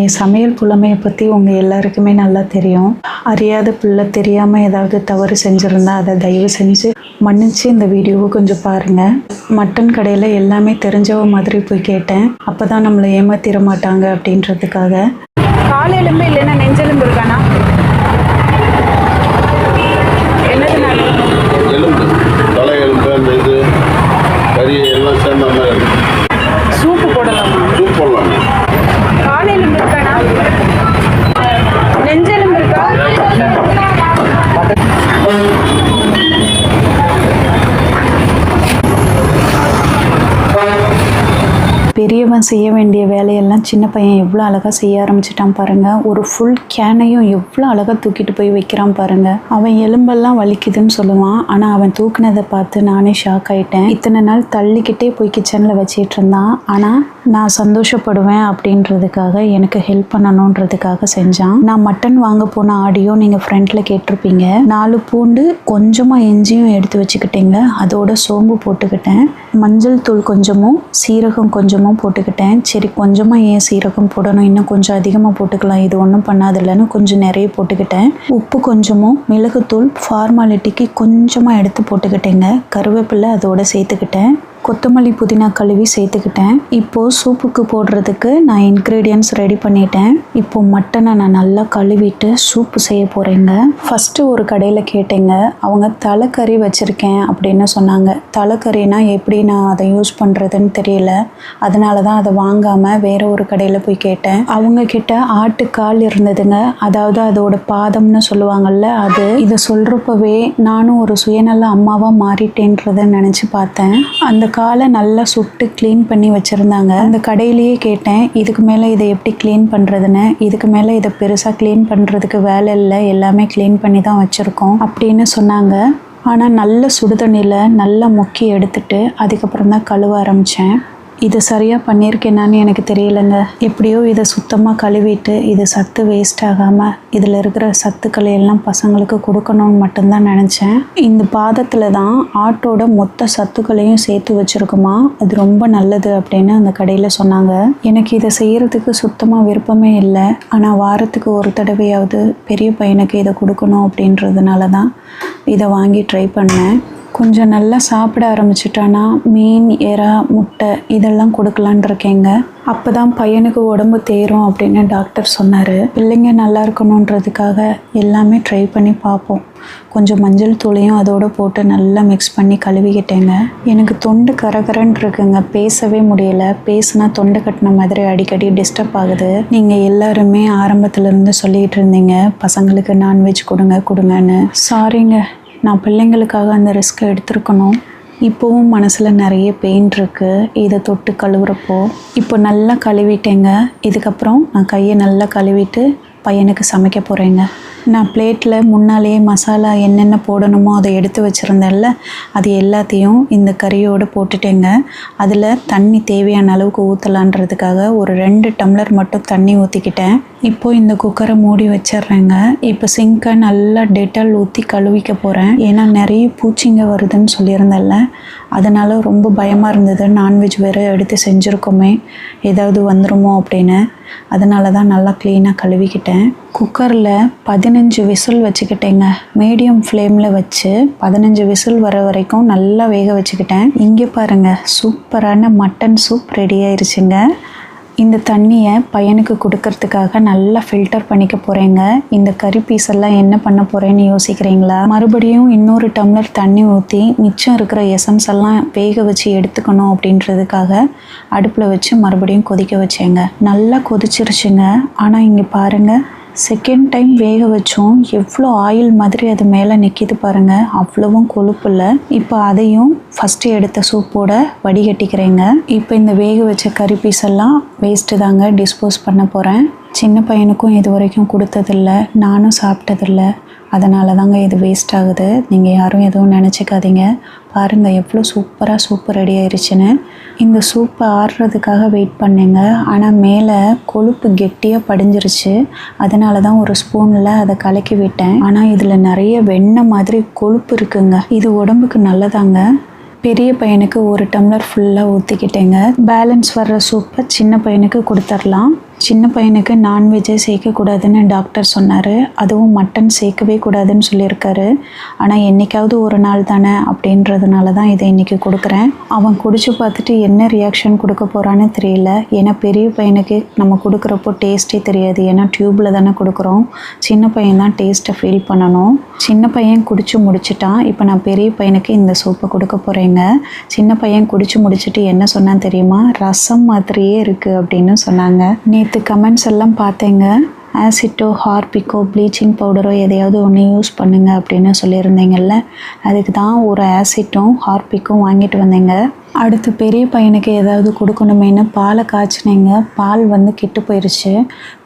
என் சமையல் புலமையை பற்றி உங்கள் எல்லாருக்குமே நல்லா தெரியும். அறியாத பிள்ளை தெரியாமல் ஏதாவது தவறு செஞ்சுருந்தா அதை தயவு செஞ்சு மன்னிச்சு இந்த வீடியோவை கொஞ்சம் பாருங்கள். மட்டன் கடையில் எல்லாமே தெரிஞ்சவ மாதிரி போய் கேட்டேன். அப்போ தான் நம்மளை ஏமாத்திட மாட்டாங்க அப்படின்றதுக்காக. கால் எலும்பு இல்லைன்னா நெஞ்செலும்பு இருக்கானா? என்னது எலும்பு, தலை எலும்பு, அந்த இது கறி எல்லாம் சேர்ந்த மாதிரி இருக்கும். சூப்பு போடலாமா? சூப் போடலாம். கால் எலும்பு இருக்கானா? நெஞ்செலும்பு இருக்கா? பெரியவன் செய்ய வேண்டிய வேலையெல்லாம் சின்ன பையன் எவ்வளோ அழகாக செய்ய ஆரம்பிச்சிட்டான் பாருங்கள். ஒரு ஃபுல் கேனையும் எவ்வளோ அழகாக தூக்கிட்டு போய் வைக்கிறான் பாருங்கள். அவன் எலும்பெல்லாம் வலிக்குதுன்னு சொல்லுவான், ஆனால் அவன் தூக்குனதை பார்த்து நானே ஷாக் ஆகிட்டேன். இத்தனை நாள் தள்ளிக்கிட்டே போய் கிச்சனில் வச்சிட்டு இருந்தான். ஆனால் நான் சந்தோஷப்படுவேன் அப்படின்றதுக்காக, எனக்கு ஹெல்ப் பண்ணணுன்றதுக்காக செஞ்சான். நான் மட்டன் வாங்க போன ஆடியோ நீங்கள் ஃப்ரண்ட்டில் கேட்டிருப்பீங்க. 4 பூண்டு கொஞ்சமாக இஞ்சியும் எடுத்து வச்சுக்கிட்டேங்க. அதோட சோம்பு போட்டுக்கிட்டேன், மஞ்சள் தூள் கொஞ்சமும் சீரகம் கொஞ்சமும் போட்டுக்கிட்டேன். சரி, கொஞ்சமாக ஏன் சீரகம் போடணும், இன்னும் கொஞ்சம் அதிகமாக போட்டுக்கலாம், இது ஒன்றும் பண்ணாதில்லன்னு கொஞ்சம் நிறைய போட்டுக்கிட்டேன். உப்பு கொஞ்சமும் மிளகுத்தூள் ஃபார்மாலிட்டிக்கு கொஞ்சமாக எடுத்து போட்டுக்கிட்டேங்க. கருவேப்பிலை அதோட சேர்த்துக்கிட்டேன். கொத்தமல்லி புதினா கழுவி சேர்த்துக்கிட்டேன். இப்போது சூப்புக்கு போடுறதுக்கு நான் இன்க்ரீடியன்ட்ஸ் ரெடி பண்ணிட்டேன். இப்போது மட்டனை நான் நல்லா கழுவிட்டு சூப்பு செய்ய போகிறேங்க. ஃபஸ்ட்டு ஒரு கடையில் கேட்டேங்க. அவங்க தலைக்கறி வச்சுருக்கேன் அப்படின்னு சொன்னாங்க. தலைக்கறினா எப்படி நான் அதை யூஸ் பண்ணுறதுன்னு தெரியல, அதனால தான் அதை வாங்காமல் வேறு ஒரு கடையில் போய் கேட்டேன். அவங்கக்கிட்ட ஆட்டுக்கால் இருந்ததுங்க, அதாவது அதோட பாதம்னு சொல்லுவாங்கள்ல அது. இதை சொல்கிறப்பவே நானும் ஒரு சுயநல அம்மாவாக மாறிட்டேன்றதை நினச்சி பார்த்தேன். அந்த காலை நல்லா சுட்டு க்ளீன் பண்ணி வச்சுருந்தாங்க. அந்த கடையிலேயே கேட்டேன், இதுக்கு மேலே இதை எப்படி க்ளீன் பண்ணுறதுன்னு. இதுக்கு மேலே இதை பெருசாக க்ளீன் பண்ணுறதுக்கு வேலை இல்லை, எல்லாமே க்ளீன் பண்ணி தான் வச்சுருக்கோம் அப்படின்னு சொன்னாங்க. ஆனால் நல்ல சுடுதண்ணியில் நல்லா முக்கி எடுத்துட்டு அதுக்கப்புறம் தான் கழுவ ஆரம்பித்தேன். இது சரியாக பண்ணியிருக்கேனான்னு எனக்கு தெரியலைங்க. எப்படியோ இதை சுத்தமாக கழுவிட்டு இது சத்து வேஸ்ட் ஆகாமல் இதில் இருக்கிற சத்துக்களை எல்லாம் பசங்களுக்கு கொடுக்கணும்னு மட்டும்தான் நினச்சேன். இந்த பாதத்தில் தான் ஆட்டோட மொத்த சத்துக்களையும் சேர்த்து வச்சுருக்குமா, அது ரொம்ப நல்லது அப்படின்னு அந்த கடையில் சொன்னாங்க. எனக்கு இதை செய்கிறதுக்கு சுத்தமாக விருப்பமே இல்லை, ஆனால் வாரத்துக்கு ஒரு தடவையாவது பெரிய பையனுக்கு இதை கொடுக்கணும் அப்படின்றதுனால தான் இதை வாங்கி ட்ரை பண்ணேன். கொஞ்சம் நல்லா சாப்பிட ஆரம்பிச்சிட்டானா மீன், எறா, முட்டை இதெல்லாம் கொடுக்கலான் இருக்கேங்க. அப்போ தான் பையனுக்கு உடம்பு தேரும் அப்படின்னு டாக்டர் சொன்னார். பிள்ளைங்க நல்லா இருக்கணுன்றதுக்காக எல்லாமே ட்ரை பண்ணி பார்ப்போம். கொஞ்சம் மஞ்சள் தூளையும் அதோடு போட்டு நல்லா மிக்ஸ் பண்ணி கழுவிக்கிட்டேங்க. எனக்கு தொண்டு கரகரன்னு இருக்குங்க, பேசவே முடியலை. பேசுனா தொண்டை கட்டின மாதிரி அடிக்கடி டிஸ்டர்ப் ஆகுது. நீங்கள் எல்லாருமே ஆரம்பத்துலேருந்து சொல்லிகிட்டு இருந்தீங்க பசங்களுக்கு நான்வெஜ் கொடுங்கன்னு. சாரிங்க, நான் பிள்ளைங்களுக்காக அந்த ரிஸ்க்கை எடுத்துருக்கணும். இப்போவும் மனசில் நிறைய பெயின் இருக்குது இதை தொட்டு கழுவுறப்போ. இப்போ நல்லா கழுவிட்டேங்க. இதுக்கப்புறம் நான் கையை நல்லா கழுவிட்டு பையனுக்கு சமைக்க போகிறேங்க. நான் பிளேட்டில் முன்னாலேயே மசாலா என்னென்ன போடணுமோ அதை எடுத்து வச்சுருந்தேன்ல, அது எல்லாத்தையும் இந்த கறியோடு போட்டுட்டேங்க. அதில் தண்ணி தேவையான அளவுக்கு ஊற்றலான்றதுக்காக ஒரு 2 டம்ளர் மட்டும் தண்ணி ஊற்றிக்கிட்டேன். இப்போது இந்த குக்கரை மூடி வச்சிட்றேங்க. இப்போ சிங்கை நல்லா டெட்டால் ஊற்றி கழுவிக்க போகிறேன். ஏன்னா நிறைய பூச்சிங்க வருதுன்னு சொல்லியிருந்தேன்ல, அதனால் ரொம்ப பயமாக இருந்தது. நான்வெஜ் வேறு எடுத்து செஞ்சுருக்கோமே, ஏதாவது வந்துடுமோ அப்படின்னு. அதனால தான் நல்லா க்ளீனாக கழுவிக்கிட்டேன். குக்கரில் 15 விசில் வச்சுக்கிட்டேங்க. மீடியம் ஃப்ளேமில் வச்சு 15 விசில் வர வரைக்கும் நல்லா வேக வச்சுக்கிட்டேன். இங்கே பாருங்கள், சூப்பரான மட்டன் சூப் ரெடி ஆயிடுச்சுங்க. இந்த தண்ணியை பையனுக்கு கொடுக்கறதுக்காக நல்லா ஃபில்டர் பண்ணிக்க போகிறேங்க. இந்த கறி பீஸ் எல்லாம் என்ன பண்ண போகிறேன்னு யோசிக்கிறீங்களா? மறுபடியும் இன்னொரு டம்ளர் தண்ணி ஊற்றி மிச்சம் இருக்கிற எசன்ஸ் எல்லாம் வேக வச்சு எடுத்துக்கணும் அப்படின்றதுக்காக அடுப்பில் வச்சு மறுபடியும் கொதிக்க வச்சேங்க. நல்லா கொதிச்சிருச்சுங்க. ஆனால் இங்கே பாருங்கள், செகண்ட் டைம் வேக வச்சோம், எவ்வளோ ஆயில் மாதிரி அது மேலே நிற்கிது பாருங்கள், அவ்வளவும் கொழுப்பு இல்லை. இப்போ அதையும் ஃபஸ்ட்டு எடுத்த சூப்போட வடிகட்டிக்கிறேங்க. இப்போ இந்த வேக வச்ச கறி பீஸ் எல்லாம் வேஸ்ட்டு தாங்க, டிஸ்போஸ் பண்ண போகிறேன். சின்ன பையனுக்கும் இது வரைக்கும் கொடுத்ததில்ல, நானும் சாப்பிட்டதில்ல, அதனால தாங்க இது வேஸ்ட் ஆகுது. நீங்கள் யாரும் எதுவும் நினச்சிக்காதீங்க. பாருங்கள் எவ்வளோ சூப்பராக சூப்பு ரெடி ஆயிடுச்சுன்னு. இந்த சூப்பை ஆறுறதுக்காக வெயிட் பண்ணேங்க. ஆனால் மேலே கொழுப்பு கெட்டியாக படிஞ்சிருச்சு. அதனால தான் ஒரு ஸ்பூனில் அதை கலக்கி விட்டேன். ஆனால் இதில் நிறைய வெண்ணெய் மாதிரி கொழுப்பு இருக்குங்க. இது உடம்புக்கு நல்லதாங்க. பெரிய பையனுக்கு ஒரு டம்ளர் ஃபுல்லாக ஊற்றிக்கிட்டேங்க. பேலன்ஸ் வர்ற சூப்பை சின்ன பையனுக்கு கொடுத்துடலாம். சின்ன பையனுக்கு நான்வெஜ்ஜே சேர்க்கக்கூடாதுன்னு டாக்டர் சொன்னார். அதுவும் மட்டன் சேர்க்கவே கூடாதுன்னு சொல்லியிருக்காரு. ஆனால் என்றைக்காவது ஒரு நாள் தானே அப்படின்றதுனால தான் இதை இன்றைக்கி கொடுக்குறேன். அவன் குடிச்சு பார்த்துட்டு என்ன ரியாக்ஷன் கொடுக்க போகிறான்னு தெரியல. ஏன்னா பெரிய பையனுக்கு நம்ம கொடுக்குறப்போ டேஸ்ட்டே தெரியாது. ஏன்னா டியூப்பில் தானே கொடுக்குறோம். சின்ன பையன் தான் டேஸ்ட்டை ஃபீல் பண்ணணும். சின்ன பையன் குடிச்சு முடிச்சிட்டான். இப்போ நான் பெரிய பையனுக்கு இந்த சூப்பை கொடுக்க போகிறேங்க. சின்ன பையன் குடிச்சு முடிச்சுட்டு என்ன சொன்னான் தெரியுமா? ரசம் மாதிரியே இருக்குது அப்படின்னு சொன்னாங்க. நேற்று கமெண்ட்ஸ் எல்லாம் பார்த்தேங்க. ஆசிட்டோ, ஹார்பிக்கோ, ப்ளீச்சிங் பவுடரோ எதையாவது ஒன்று யூஸ் பண்ணுங்க அப்படின்னு சொல்லியிருந்தீங்கல்ல. அதுக்கு தான் ஒரு ஆசிட்டும் ஹார்பிக்கும் வாங்கிட்டு வந்தேங்க. அடுத்து பெரிய பையனுக்கு ஏதாவது கொடுக்கணுமேனு பாலை காய்ச்சினேங்க. பால் கெட்டு போயிடுச்சு.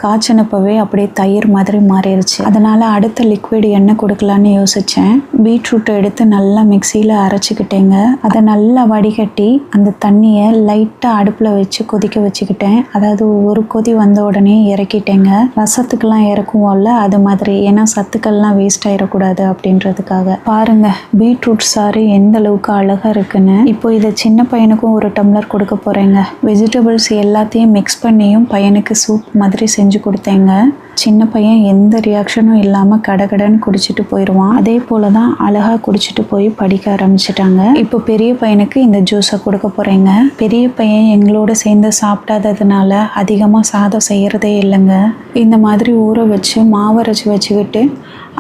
காய்ச்சினப்பவே அப்படியே தயிர் மாதிரி மாறிடுச்சு. அதனால் அடுத்த லிக்விட் என்ன கொடுக்கலான்னு யோசித்தேன். பீட்ரூட்டை எடுத்து நல்லா மிக்சியில் அரைச்சிக்கிட்டேங்க. அதை நல்லா வடிகட்டி அந்த தண்ணியை லைட்டாக அடுப்பில் வச்சு கொதிக்க வச்சுக்கிட்டேன். அதாவது ஒரு கொதி வந்த உடனே இறக்கிட்டேங்க. ரசத்துக்கெல்லாம் இறக்குவோம்ல அது மாதிரி. ஏன்னா சத்துக்கள்லாம் வேஸ்ட் ஆகிடக்கூடாது அப்படின்றதுக்காக. பாருங்கள் பீட்ரூட் சாறு எந்த அளவுக்கு அழகாக இருக்குன்னு. இப்போ இதை சின்ன பையனுக்கும் ஒரு டம்ளர் கொடுக்க போகிறேங்க. வெஜிடபிள்ஸ் எல்லாத்தையும் மிக்ஸ் பண்ணியும் பையனுக்கு சூப் மாதிரி செஞ்சு கொடுத்தேங்க. சின்ன பையன் எந்த ரியாக்ஷனும் இல்லாமல் கடகடன்னு குடிச்சிட்டு போயிடுவான். அதே போல் தான் அழகாக குடிச்சிட்டு போய் படிக்க ஆரம்பிச்சிட்டாங்க. இப்போ பெரிய பையனுக்கு இந்த ஜூஸை கொடுக்க போகிறேங்க. பெரிய பையன் எங்களோட சேர்ந்து சாப்பிடாததுனால அதிகமாக சாதம் செய்கிறதே இல்லைங்க. இந்த மாதிரி ஊற வச்சு மாவரைச்சி வச்சுக்கிட்டு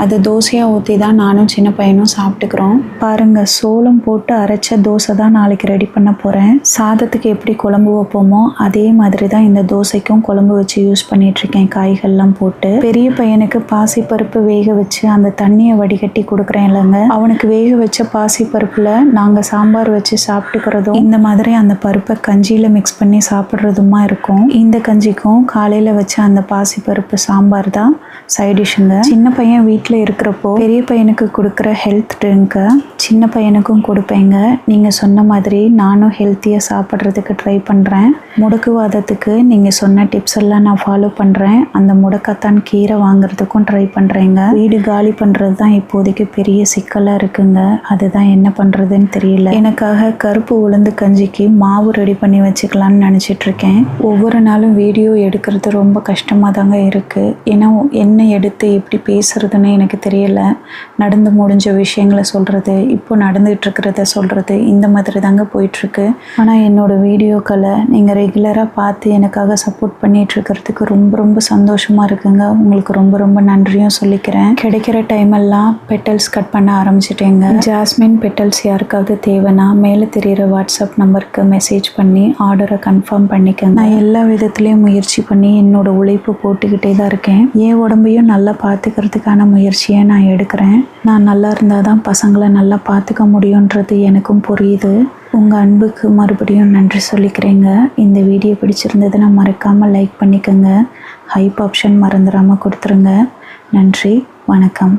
அது தோசையாக ஊற்றி தான் நானும் சின்ன பையனும் சாப்பிட்டுக்கிறோம். பாருங்கள் சோளம் போட்டு அரைச்ச தோசை தான் நாளைக்கு ரெடி பண்ண போகிறேன். சாதத்துக்கு எப்படி குழம்பு வைப்போமோ அதே மாதிரி தான் இந்த தோசைக்கும் குழம்பு வச்சு யூஸ் பண்ணிகிட்ருக்கேன். காய்கள்லாம் போட்டு பெரிய பையனுக்கு பாசிப்பருப்பு வேக வச்சு அந்த தண்ணியை வடிகட்டி கொடுக்குறேன் இல்லைங்க. அவனுக்கு வேக வச்ச பாசிப்பருப்பில் நாங்கள் சாம்பார் வச்சு சாப்பிட்டுக்கிறதும் இந்த மாதிரி அந்த பருப்பை கஞ்சியில் மிக்ஸ் பண்ணி சாப்பிட்றதுமா இருக்கும். இந்த கஞ்சிக்கும் காலையில் வச்ச அந்த பாசிப்பருப்பு சாம்பார் தான் சைடிஷ்ஷுங்க. சின்ன பையன் வீட்டில் இருக்கிறப்போ பெரிய பையனுக்கு கொடுக்குற ஹெல்த் ட்ரிங்க்கை சின்ன பையனுக்கும் கொடுப்பேங்க. நீங்கள் சொன்ன மாதிரி நானும் ஹெல்த்தியாக சாப்பிட்றதுக்கு ட்ரை பண்ணுறேன். முடக்குவாதத்துக்கு நீங்கள் சொன்ன டிப்ஸ் எல்லாம் நான் ஃபாலோ பண்ணுறேன். அந்த முடக்கத்தான் கீரை வாங்குறதுக்கும் ட்ரை பண்ணுறேங்க. வீடு காலி பண்ணுறது தான் இப்போதைக்கு பெரிய சிக்கலாக இருக்குங்க. அதுதான் என்ன பண்ணுறதுன்னு தெரியல. எனக்காக கருப்பு உளுந்து கஞ்சிக்கு மாவு ரெடி பண்ணி வச்சுக்கலான்னு நினச்சிட்ருக்கேன். ஒவ்வொரு நாளும் வீடியோ எடுக்கிறது ரொம்ப கஷ்டமாக தாங்க இருக்குது. ஏன்னா என்ன எடுத்து எப்படி பேசுறதுன்னு எனக்கு தெரியல. நடந்து முடிஞ்ச விஷயங்களை சொல்கிறது, இப்போ நடந்துகிட்டு இருக்கிறத சொல்கிறது, இந்த மாதிரி தாங்க போயிட்டுருக்கு. ஆனால் என்னோடய வீடியோக்களை நீங்கள் ரெகுலராக பார்த்து எனக்காக சப்போர்ட் பண்ணிகிட்ருக்கிறதுக்கு ரொம்ப ரொம்ப சந்தோஷமாக இருக்குங்க. உங்களுக்கு ரொம்ப ரொம்ப நன்றியும் சொல்லிக்கிறேன். கிடைக்கிற டைமெல்லாம் பெட்டல்ஸ் கட் பண்ண ஆரம்பிச்சிட்டேங்க. ஜாஸ்மின் பெட்டல்ஸ் யாருக்காவது தேவைன்னா மேலே தெரிகிற வாட்ஸ்அப் நம்பருக்கு மெசேஜ் பண்ணி ஆர்டரை கன்ஃபார்ம் பண்ணிக்கங்க. நான் எல்லா விதத்துலேயும் முயற்சி பண்ணி என்னோடய உழைப்பு போட்டுக்கிட்டே தான் இருக்கேன். என் உடம்பையும் நல்லா பார்த்துக்கிறதுக்கான முயற்சியை நான் எடுக்கிறேன். நான் நல்லா இருந்தால் தான் பசங்களை நல்லா பார்த்துக்க முடியுன்றது எனக்கும் புரியுது. உங்கள் அன்புக்கு மறுபடியும் நன்றி சொல்லிக்கிறேங்க. இந்த வீடியோ பிடிச்சிருந்ததுன்னா மறக்காமல் லைக் பண்ணிக்கோங்க. ஹைப் ஆப்ஷன் மறந்துடாமல் கொடுத்துருங்க. நன்றி, வணக்கம்.